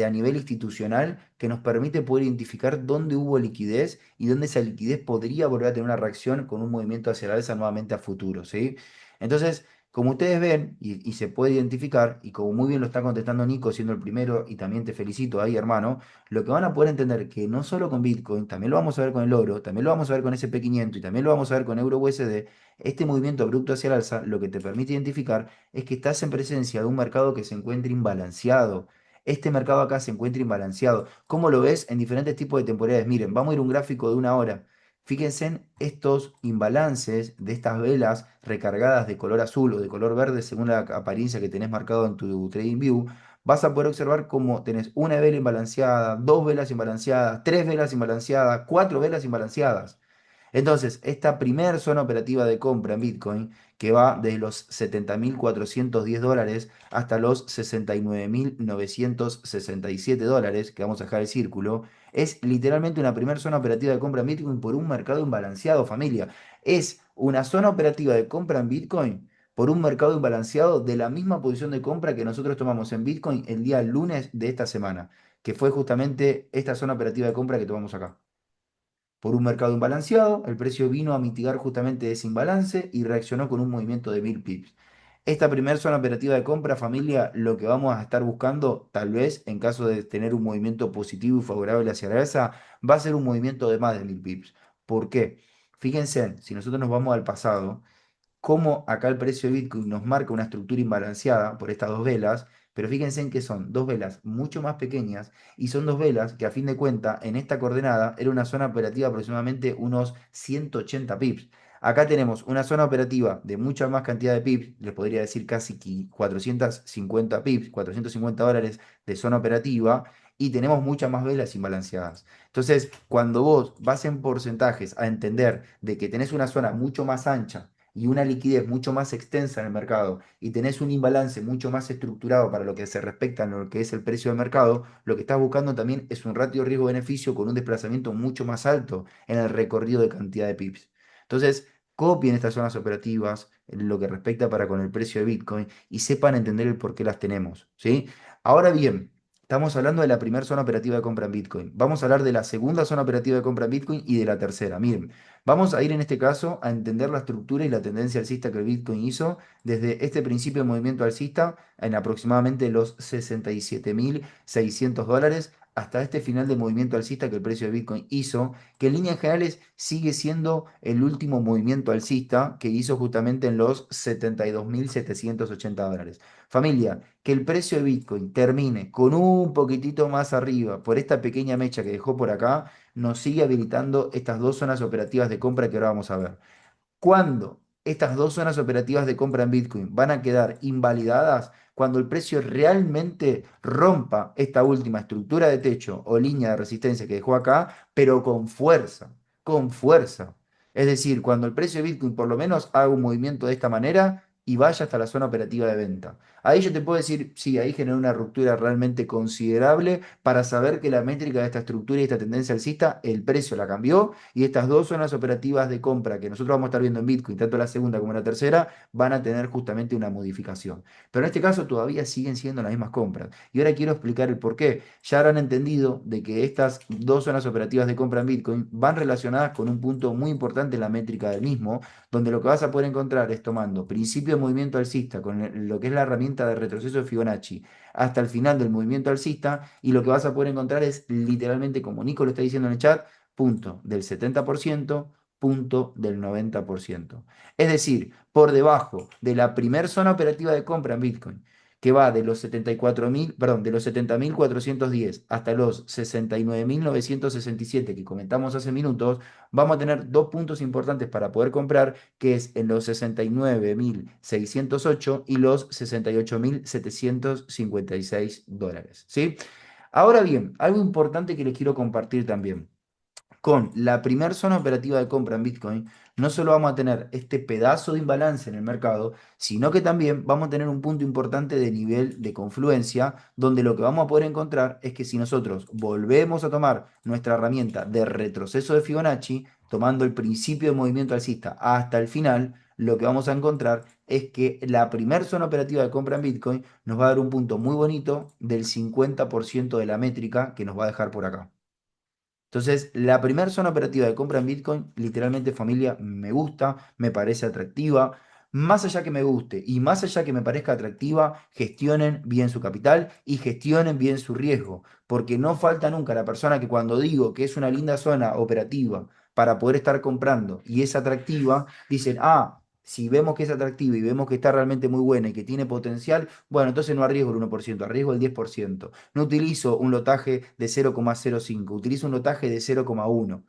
a nivel institucional que nos permite poder identificar dónde hubo liquidez y dónde esa liquidez podría volver a tener una reacción con un movimiento hacia la alza nuevamente a futuro, ¿sí? Entonces, como ustedes ven y se puede identificar, y como muy bien lo está contestando Nico siendo el primero, y también te felicito ahí, hermano, lo que van a poder entender que no solo con Bitcoin, también lo vamos a ver con el oro, también lo vamos a ver con SP500 y también lo vamos a ver con Euro USD, este movimiento abrupto hacia el alza, lo que te permite identificar es que estás en presencia de un mercado que se encuentra imbalanceado. Este mercado acá se encuentra imbalanceado. ¿Cómo lo ves en diferentes tipos de temporalidades? Miren, vamos a ir a un gráfico de una hora. Fíjense en estos imbalances de estas velas recargadas de color azul o de color verde según la apariencia que tenés marcado en tu TradingView. Vas a poder observar cómo tenés una vela imbalanceada, dos velas imbalanceadas, tres velas imbalanceadas, cuatro velas imbalanceadas. Entonces, esta primera zona operativa de compra en Bitcoin, que va desde los $70.410 hasta los $69.967, que vamos a dejar el círculo, es literalmente una primera zona operativa de compra en Bitcoin por un mercado imbalanceado, familia. Es una zona operativa de compra en Bitcoin por un mercado imbalanceado de la misma posición de compra que nosotros tomamos en Bitcoin el día lunes de esta semana, que fue justamente esta zona operativa de compra que tomamos acá. Por un mercado imbalanceado, el precio vino a mitigar justamente ese imbalance y reaccionó con un movimiento de 1000 pips. Esta primera zona operativa de compra, familia, lo que vamos a estar buscando, tal vez en caso de tener un movimiento positivo y favorable hacia la alza, va a ser un movimiento de más de 1000 pips. ¿Por qué? Fíjense, si nosotros nos vamos al pasado, cómo acá el precio de Bitcoin nos marca una estructura imbalanceada por estas dos velas, pero fíjense en que son dos velas mucho más pequeñas y son dos velas que a fin de cuentas en esta coordenada era una zona operativa aproximadamente unos 180 pips. Acá tenemos una zona operativa de mucha más cantidad de pips, les podría decir casi 450 pips, $450 de zona operativa, y tenemos muchas más velas imbalanceadas. Entonces, cuando vos vas en porcentajes a entender de que tenés una zona mucho más ancha y una liquidez mucho más extensa en el mercado y tenés un imbalance mucho más estructurado para lo que se respecta a lo que es el precio del mercado, lo que estás buscando también es un ratio riesgo-beneficio con un desplazamiento mucho más alto en el recorrido de cantidad de pips. Entonces, copien estas zonas operativas en lo que respecta para con el precio de Bitcoin y sepan entender el por qué las tenemos, ¿sí? Ahora bien, estamos hablando de la primera zona operativa de compra en Bitcoin. Vamos a hablar de la segunda zona operativa de compra en Bitcoin y de la tercera. Miren, vamos a ir en este caso a entender la estructura y la tendencia alcista que el Bitcoin hizo desde este principio de movimiento alcista en aproximadamente los $67.600 hasta este final de movimiento alcista que el precio de Bitcoin hizo, que en líneas generales sigue siendo el último movimiento alcista que hizo justamente en los $72.780. Familia, que el precio de Bitcoin termine con un poquitito más arriba por esta pequeña mecha que dejó por acá nos sigue habilitando estas dos zonas operativas de compra que ahora vamos a ver. ¿Cuándo estas dos zonas operativas de compra en Bitcoin van a quedar invalidadas? Cuando el precio realmente rompa esta última estructura de techo o línea de resistencia que dejó acá, pero con fuerza, con fuerza. Es decir, cuando el precio de Bitcoin por lo menos haga un movimiento de esta manera y vaya hasta la zona operativa de venta. Ahí yo te puedo decir, sí, ahí generó una ruptura realmente considerable para saber que la métrica de esta estructura y esta tendencia alcista, el precio la cambió y estas dos zonas operativas de compra que nosotros vamos a estar viendo en Bitcoin, tanto la segunda como la tercera, van a tener justamente una modificación. Pero en este caso todavía siguen siendo las mismas compras. Y ahora quiero explicar el por qué. Ya habrán entendido de que estas dos zonas operativas de compra en Bitcoin van relacionadas con un punto muy importante en la métrica del mismo, donde lo que vas a poder encontrar es tomando principio de movimiento alcista con lo que es la herramienta de retroceso de Fibonacci hasta el final del movimiento alcista y lo que vas a poder encontrar es literalmente, como Nico lo está diciendo en el chat, punto del 70%, punto del 90%. Es decir, por debajo de la primer zona operativa de compra en Bitcoin, que va de los 74.000, perdón, de los 70.410 hasta los 69.967 que comentamos hace minutos, vamos a tener dos puntos importantes para poder comprar, que es en los 69.608 y los $68.756, ¿sí? Ahora bien, algo importante que les quiero compartir también con la primera zona operativa de compra en Bitcoin, no solo vamos a tener este pedazo de imbalance en el mercado, sino que también vamos a tener un punto importante de nivel de confluencia, donde lo que vamos a poder encontrar es que si nosotros volvemos a tomar nuestra herramienta de retroceso de Fibonacci, tomando el principio de movimiento alcista hasta el final, lo que vamos a encontrar es que la primera zona operativa de compra en Bitcoin nos va a dar un punto muy bonito del 50% de la métrica que nos va a dejar por acá. Entonces, la primera zona operativa de compra en Bitcoin, literalmente familia, me gusta, me parece atractiva. Más allá que me guste y más allá que me parezca atractiva, gestionen bien su capital y gestionen bien su riesgo, porque no falta nunca la persona que cuando digo que es una linda zona operativa para poder estar comprando y es atractiva, dicen, ah, si vemos que es atractiva y vemos que está realmente muy buena y que tiene potencial, bueno, entonces no arriesgo el 1%, arriesgo el 10%. No utilizo un lotaje de 0,05, utilizo un lotaje de 0,1.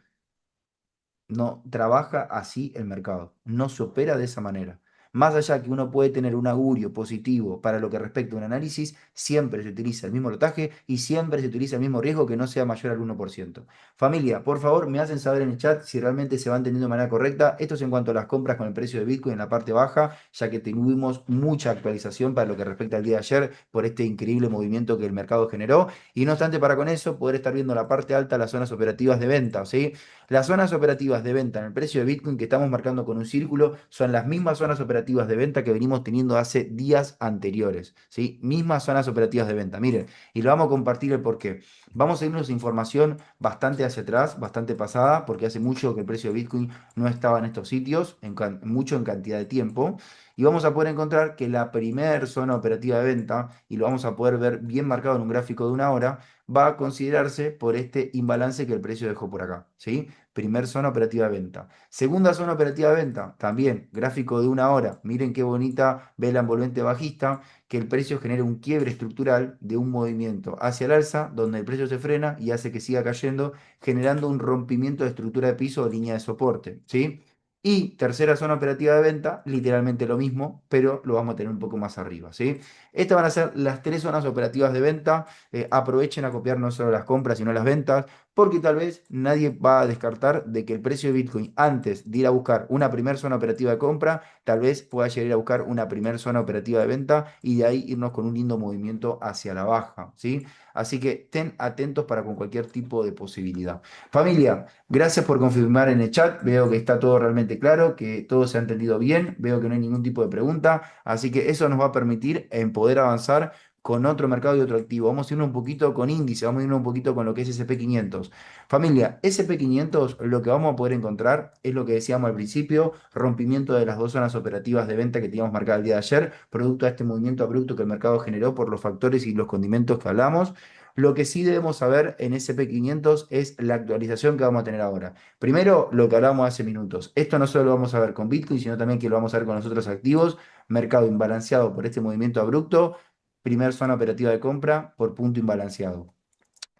No trabaja así el mercado, no se opera de esa manera. Más allá que uno puede tener un augurio positivo para lo que respecta a un análisis, siempre se utiliza el mismo lotaje y siempre se utiliza el mismo riesgo que no sea mayor al 1%. Familia, por favor, me hacen saber en el chat si realmente se va entendiendo de manera correcta. Esto es en cuanto a las compras con el precio de Bitcoin en la parte baja, ya que tuvimos mucha actualización para lo que respecta al día de ayer por este increíble movimiento que el mercado generó. Y no obstante, para con eso, poder estar viendo la parte alta, las zonas operativas de venta, ¿sí? Las zonas operativas de venta en el precio de Bitcoin que estamos marcando con un círculo son las mismas zonas operativas operativas de venta que venimos teniendo hace días anteriores, ¿sí? Mismas zonas operativas de venta. Miren, y lo vamos a compartir el porqué. Vamos a irnos información bastante hacia atrás, bastante pasada, porque hace mucho que el precio de Bitcoin no estaba en estos sitios, mucho en cantidad de tiempo. Y vamos a poder encontrar que la primer zona operativa de venta, y lo vamos a poder ver bien marcado en un gráfico de una hora, va a considerarse por este imbalance que el precio dejó por acá, ¿sí? Primer zona operativa de venta. Segunda zona operativa de venta, también gráfico de una hora. Miren qué bonita vela envolvente bajista, que el precio genere un quiebre estructural de un movimiento hacia el alza, donde el precio se frena y hace que siga cayendo, generando un rompimiento de estructura de piso o línea de soporte, ¿sí? Y tercera zona operativa de venta, literalmente lo mismo, pero lo vamos a tener un poco más arriba, ¿sí? Estas van a ser las tres zonas operativas de venta. Aprovechen a copiar no solo las compras, sino las ventas, porque tal vez nadie va a descartar de que el precio de Bitcoin, antes de ir a buscar una primera zona operativa de compra, tal vez pueda llegar a ir a buscar una primera zona operativa de venta y de ahí irnos con un lindo movimiento hacia la baja, ¿sí? Así que estén atentos para con cualquier tipo de posibilidad. Familia, gracias por confirmar en el chat. Veo que está todo realmente claro, que todo se ha entendido bien. Veo que no hay ningún tipo de pregunta. Así que eso nos va a permitir en poder avanzar con otro mercado y otro activo. Vamos a irnos un poquito con índice, vamos a irnos un poquito con lo que es SP500. Familia, SP500 lo que vamos a poder encontrar es lo que decíamos al principio, rompimiento de las dos zonas operativas de venta que teníamos marcadas el día de ayer, producto de este movimiento abrupto que el mercado generó por los factores y los condimentos que hablamos. Lo que sí debemos saber en SP500 es la actualización que vamos a tener ahora. Primero, lo que hablábamos hace minutos. Esto no solo lo vamos a ver con Bitcoin, sino también que lo vamos a ver con los otros activos. Mercado imbalanceado por este movimiento abrupto. Primer zona operativa de compra por punto imbalanceado.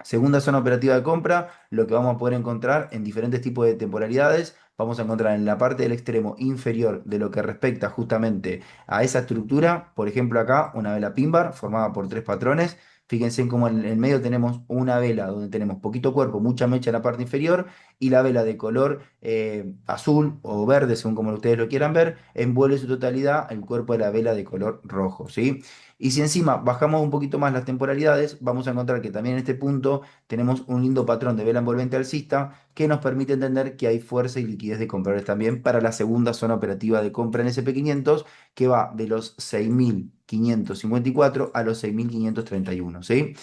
Segunda zona operativa de compra, lo que vamos a poder encontrar en diferentes tipos de temporalidades, vamos a encontrar en la parte del extremo inferior de lo que respecta justamente a esa estructura, por ejemplo acá una vela pin bar formada por tres patrones. Fíjense en cómo en el medio tenemos una vela donde tenemos poquito cuerpo, mucha mecha en la parte inferior y la vela de color azul o verde, según como ustedes lo quieran ver, envuelve su totalidad el cuerpo de la vela de color rojo, ¿sí? Y si encima bajamos un poquito más las temporalidades, vamos a encontrar que también en este punto tenemos un lindo patrón de vela envolvente alcista que nos permite entender que hay fuerza y liquidez de compradores también para la segunda zona operativa de compra en SP500 que va de los 6.554 a los 6.531, ¿sí?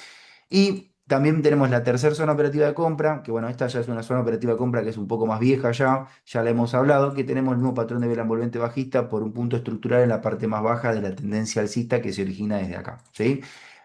Y también tenemos la tercera zona operativa de compra, que bueno, esta ya es una zona operativa de compra que es un poco más vieja ya la hemos hablado, que tenemos el mismo patrón de vela envolvente bajista por un punto estructural en la parte más baja de la tendencia alcista que se origina desde acá, ¿sí?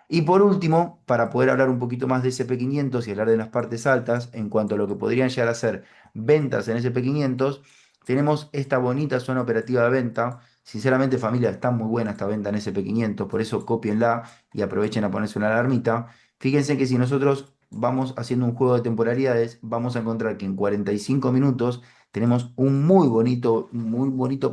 Y por último, para poder hablar un poquito más de SP500 y hablar de las partes altas, en cuanto a lo que podrían llegar a ser ventas en SP500, tenemos esta bonita zona operativa de venta. Sinceramente, familia, está muy buena esta venta en SP500, por eso cópienla y aprovechen a ponerse una alarmita. Fíjense que si nosotros vamos haciendo un juego de temporalidades, vamos a encontrar que en 45 minutos tenemos un muy bonito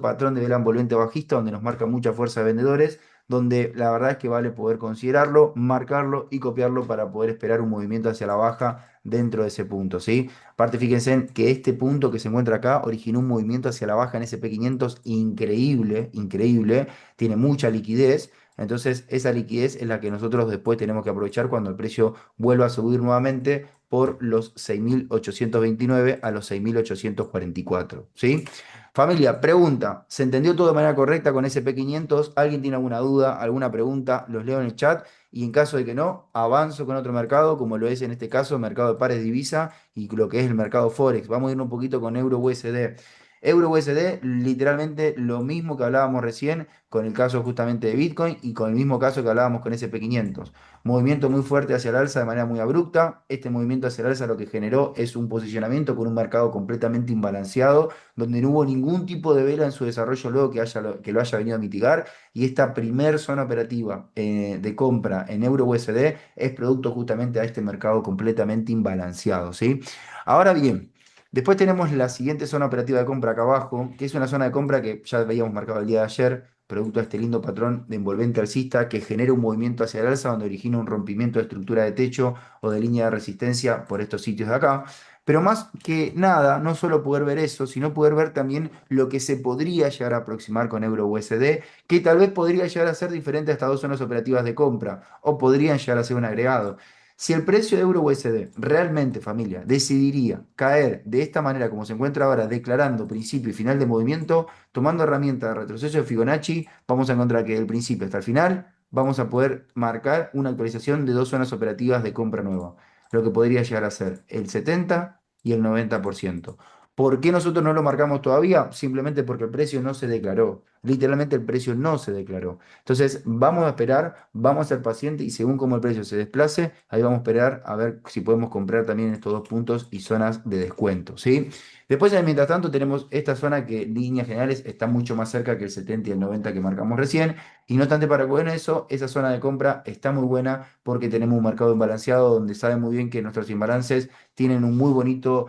patrón de vela envolvente bajista donde nos marca mucha fuerza de vendedores, donde la verdad es que vale poder considerarlo, marcarlo y copiarlo para poder esperar un movimiento hacia la baja dentro de ese punto, ¿sí? Aparte, fíjense en que este punto que se encuentra acá originó un movimiento hacia la baja en SP500 increíble, increíble, tiene mucha liquidez. Entonces, esa liquidez es la que nosotros después tenemos que aprovechar cuando el precio vuelva a subir nuevamente por los 6.829 a los 6.844, ¿sí? Familia, pregunta, ¿se entendió todo de manera correcta con SP500? ¿Alguien tiene alguna duda, alguna pregunta? Los leo en el chat y en caso de que no, avanzo con otro mercado, como lo es en este caso el mercado de pares de divisa y lo que es el mercado Forex. Vamos a ir un poquito con Euro USD. Euro USD, literalmente lo mismo que hablábamos recién con el caso justamente de Bitcoin y con el mismo caso que hablábamos con SP500. Movimiento muy fuerte hacia el alza de manera muy abrupta. Este movimiento hacia el alza lo que generó es un posicionamiento con un mercado completamente imbalanceado, donde no hubo ningún tipo de vela en su desarrollo luego que lo haya venido a mitigar. Y esta primer zona operativa de compra en Euro USD es producto justamente a este mercado completamente imbalanceado, ¿sí? Ahora bien. Después tenemos la siguiente zona operativa de compra acá abajo, que es una zona de compra que ya veíamos marcado el día de ayer, producto de este lindo patrón de envolvente alcista que genera un movimiento hacia el alza donde origina un rompimiento de estructura de techo o de línea de resistencia por estos sitios de acá. Pero más que nada, no solo poder ver eso, sino poder ver también lo que se podría llegar a aproximar con Euro USD, que tal vez podría llegar a ser diferente a estas dos zonas operativas de compra, o podrían llegar a ser un agregado. Si el precio de euro USD realmente, familia, decidiría caer de esta manera como se encuentra ahora, declarando principio y final de movimiento, tomando herramienta de retroceso de Fibonacci, vamos a encontrar que del principio hasta el final vamos a poder marcar una actualización de dos zonas operativas de compra nueva, lo que podría llegar a ser el 70 y el 90%. ¿Por qué nosotros no lo marcamos todavía? Simplemente porque el precio no se declaró. Literalmente el precio no se declaró. Entonces vamos a esperar, vamos a ser pacientes y según como el precio se desplace, ahí vamos a esperar a ver si podemos comprar también estos dos puntos y zonas de descuento, ¿sí? Después, mientras tanto, tenemos esta zona que en líneas generales está mucho más cerca que el 70 y el 90 que marcamos recién. Y no obstante, para con eso, esa zona de compra está muy buena porque tenemos un mercado imbalanceado donde sabe muy bien que nuestros imbalances tienen un muy bonito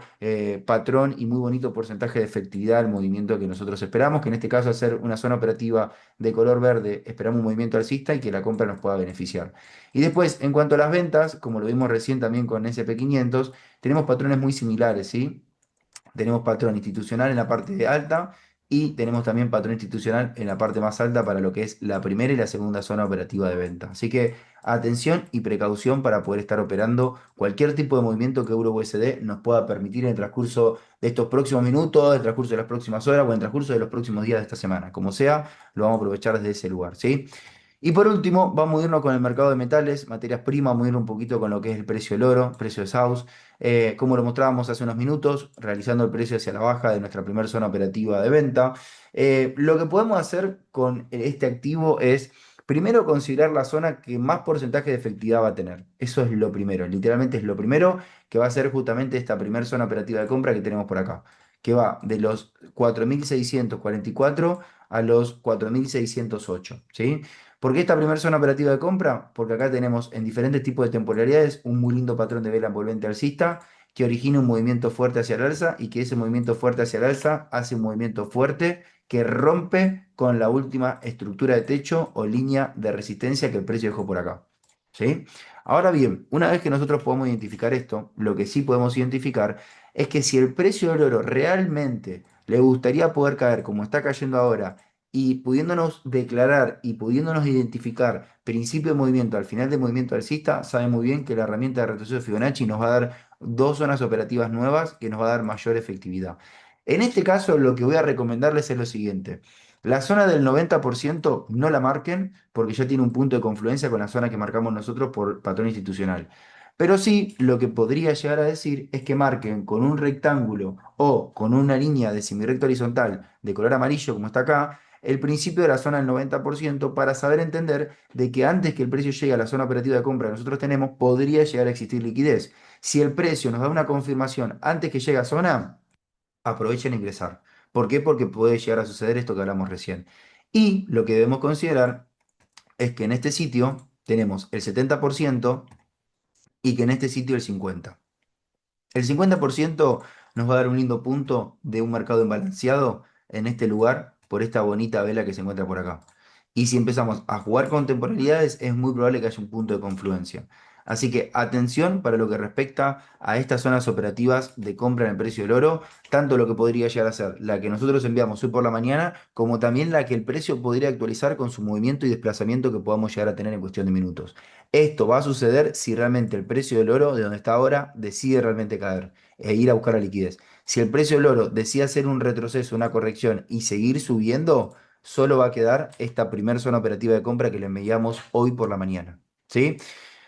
patrón y muy bonito porcentaje de efectividad al movimiento que nosotros esperamos, que en este caso, al ser una zona operativa de color verde, esperamos un movimiento alcista y que la compra nos pueda beneficiar. Y después, en cuanto a las ventas, como lo vimos recién también con S&P 500, tenemos patrones muy similares, ¿sí? Tenemos patrón institucional en la parte alta y tenemos también patrón institucional en la parte más alta para lo que es la primera y la segunda zona operativa de venta. Así que atención y precaución para poder estar operando cualquier tipo de movimiento que Euro USD nos pueda permitir en el transcurso de estos próximos minutos, en el transcurso de las próximas horas o en el transcurso de los próximos días de esta semana. Como sea, lo vamos a aprovechar desde ese lugar, ¿sí? Y por último, vamos a irnos con el mercado de metales, materias primas, vamos a ir un poquito con lo que es el precio del oro, precio de South, como lo mostrábamos hace unos minutos, realizando el precio hacia la baja de nuestra primera zona operativa de venta. Lo que podemos hacer con este activo es, primero, considerar la zona que más porcentaje de efectividad va a tener. Eso es lo primero, literalmente es lo primero que va a ser justamente esta primera zona operativa de compra que tenemos por acá, que va de los 4.644 a los 4.608, ¿sí? ¿Por qué esta primera zona operativa de compra? Porque acá tenemos en diferentes tipos de temporalidades un muy lindo patrón de vela envolvente alcista que origina un movimiento fuerte hacia el alza y que ese movimiento fuerte hacia el alza hace un movimiento fuerte que rompe con la última estructura de techo o línea de resistencia que el precio dejó por acá. ¿Sí? Ahora bien, una vez que nosotros podemos identificar esto, lo que sí podemos identificar es que si el precio del oro realmente le gustaría poder caer como está cayendo ahora y pudiéndonos declarar y pudiéndonos identificar principio de movimiento al final de movimiento alcista, sabe muy bien que la herramienta de retroceso de Fibonacci nos va a dar dos zonas operativas nuevas que nos va a dar mayor efectividad. En este caso, lo que voy a recomendarles es lo siguiente. La zona del 90% no la marquen porque ya tiene un punto de confluencia con la zona que marcamos nosotros por patrón institucional. Pero sí, lo que podría llegar a decir es que marquen con un rectángulo o con una línea de semirrecto horizontal de color amarillo, como está acá, el principio de la zona del 90% para saber entender de que antes que el precio llegue a la zona operativa de compra que nosotros tenemos, podría llegar a existir liquidez. Si el precio nos da una confirmación antes que llegue a zona, aprovechen a ingresar. ¿Por qué? Porque puede llegar a suceder esto que hablamos recién. Y lo que debemos considerar es que en este sitio tenemos el 70% y que en este sitio el 50%. El 50% nos va a dar un lindo punto de un mercado imbalanceado en este lugar por esta bonita vela que se encuentra por acá. Y si empezamos a jugar con temporalidades, es muy probable que haya un punto de confluencia. Así que atención para lo que respecta a estas zonas operativas de compra en el precio del oro, tanto lo que podría llegar a ser la que nosotros enviamos hoy por la mañana, como también la que el precio podría actualizar con su movimiento y desplazamiento que podamos llegar a tener en cuestión de minutos. Esto va a suceder si realmente el precio del oro, de donde está ahora, decide realmente caer e ir a buscar la liquidez. Si el precio del oro decide hacer un retroceso, una corrección y seguir subiendo, solo va a quedar esta primera zona operativa de compra que le enviamos hoy por la mañana. ¿Sí?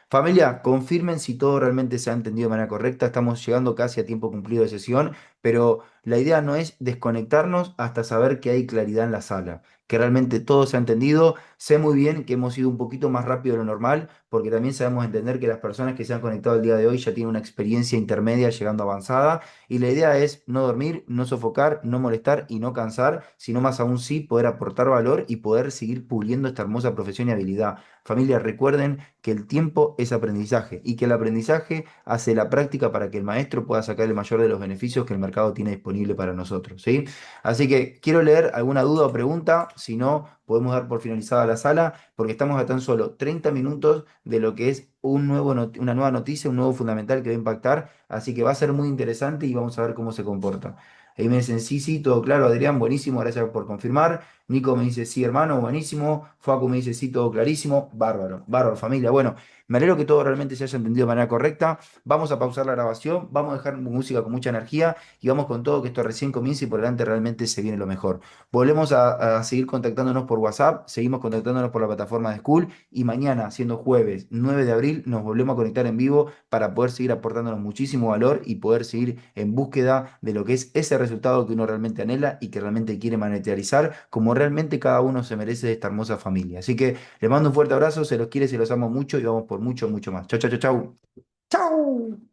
Familia, confirmen si todo realmente se ha entendido de manera correcta. Estamos llegando casi a tiempo cumplido de sesión, pero la idea no es desconectarnos hasta saber que hay claridad en la sala, que realmente todo se ha entendido. Sé muy bien que hemos ido un poquito más rápido de lo normal, porque también sabemos entender que las personas que se han conectado el día de hoy ya tienen una experiencia intermedia llegando avanzada, y la idea es no dormir, no sofocar, no molestar y no cansar, sino más aún sí poder aportar valor y poder seguir puliendo esta hermosa profesión y habilidad. Familia, recuerden que el tiempo es aprendizaje y que el aprendizaje hace la práctica para que el maestro pueda sacar el mayor de los beneficios que el mercado tiene disponible para nosotros, ¿sí? Así que quiero leer alguna duda o pregunta, si no, podemos dar por finalizada la sala, porque estamos a tan solo 30 minutos de lo que es una nueva noticia, un nuevo fundamental que va a impactar, así que va a ser muy interesante y vamos a ver cómo se comporta. Ahí me dicen, sí, sí, todo claro, Adrián, buenísimo, gracias por confirmar. Nico me dice, sí, hermano, buenísimo. Facu me dice, sí, todo clarísimo. Bárbaro, bárbaro, familia. Bueno, me alegro que todo realmente se haya entendido de manera correcta. Vamos a pausar la grabación, vamos a dejar música con mucha energía y vamos con todo, que esto recién comienza y por delante realmente se viene lo mejor. Volvemos a seguir contactándonos por WhatsApp, seguimos contactándonos por la plataforma de School y mañana, siendo jueves 9 de abril, nos volvemos a conectar en vivo para poder seguir aportándonos muchísimo valor y poder seguir en búsqueda de lo que es ese resultado que uno realmente anhela y que realmente quiere monetarizar, como realmente cada uno se merece de esta hermosa familia. Así que les mando un fuerte abrazo, se los quiere, se los amo mucho y vamos por mucho, mucho más. Chau, chau, chau, chau. ¡Chau!